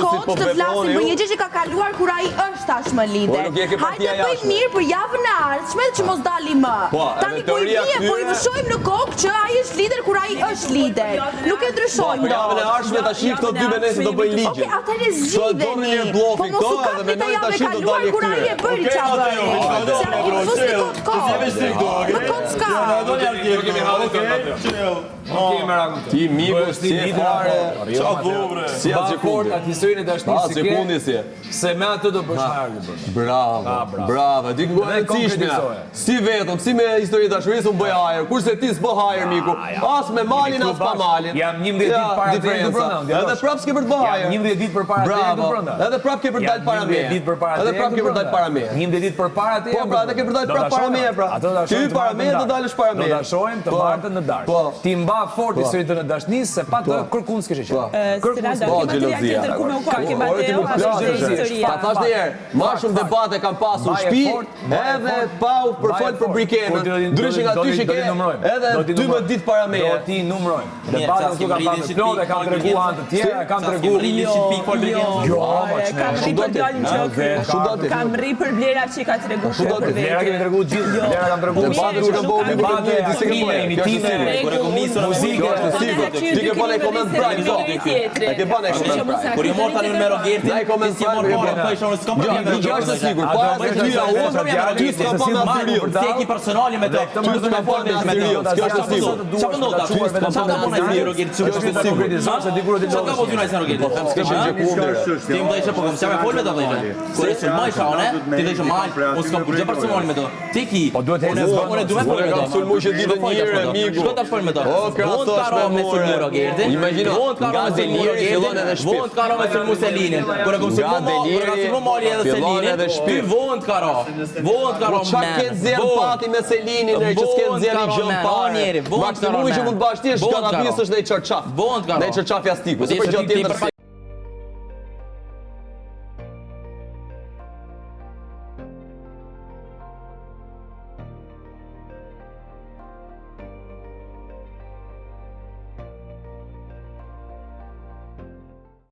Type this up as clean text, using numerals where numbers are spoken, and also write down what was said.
kohë të flasim për një gjë që ka kaluar kur ai është tashmë lider. Hajde bëjmë mirë për javën e ardhshme që mos dali më. Tani po i vije, po i vëshojmë në kokë që ai është lider kur ai është lider. Nuk e ndryshojmë. Për javën e ardhshme tash këto dy menese do bëjnë ligj. Okej, atëherë zgjidheni. Po mos u kapni ta javë kaluar kur ai e bëri çfarë bëri. Ti miku si fare. Si atë sekondi. Atë historinë e dashurisë sekundi si. Se me atë do bësh harë. Bravo. Ti ku e cishme. Si vetëm, si me historinë e dashurisë un bëj hajër. Kurse ti s'bë hajër miku. As me malin as pa malin. Jam 11 ditë para te brenda. Edhe prap s'ke për të bë hajër. 11 ditë përpara te brenda. Edhe prap ke për të dalë para me. Edhe prap ke për të dalë para me. 11 ditë përpara te. Po pra, edhe ke për të dalë prap para me pra. Ti para me do dalësh para me. Do ta shohim të martën në darkë. Ti mba fort historinë e dashurisë se pa të kërkuar s'ke qenë. Ta thash një herë, ma shumë debate kam pasur shtëpi, edhe pa u përfol për brikenën. Ndryshe nga ty që ke, edhe 12 ditë para meje. Do ti numrojmë. Debatet këtu kanë pasur plotë, kanë treguar anë të tjera, kanë treguar 100 pikë për brikenën. Jo, kam rri për dalin gjokë. Kam rri për vlerat që ka treguar. Vlera kemi treguar gjithë. Vlera kanë treguar. Debatet që kanë bërë debatet imitime, muzikë, ti ke bën koment prime zot. E ke bën koment prime. Kur i mor tani në Merogeti, ai koment prime. Po i shonë s'ka problem. Ti është sigurt. Po ti s'ka pa me Asiriu. Ti e ke personali me to. Ti s'ka pa me Asiriu. Kjo është sigurt. Çfarë ndodh aty? Çfarë ka punë në Merogeti? Kjo është sigurt. Se dikur do të Çfarë ka punë në Merogeti? Po them s'ke gjë kundër. Ti më thashë po kam çfarë fol me ta vëjë. Kur është më shane, ti dhe që mal, unë s'kam gjë personali me to. Ti ki. Po duhet të unë duhet po kam sulmuar që ditën një herë miku. Shko ta fol me to. Von karo me Merogeti. Imagjino, nga Delieri fillon edhe shtëpi. Von karo me Selinin. Kur e konsulmoj mali edhe Selinin. Ty von karo. Von karo me. Çka ke nxjerr pati me Selinin, që s'ke nxjerr gjën pati. Maksimumi që mund të bash ti është kanabis është ndaj çorçaf. Von karo. Ndaj çorçaf jastiku. Se për gjë tjetër.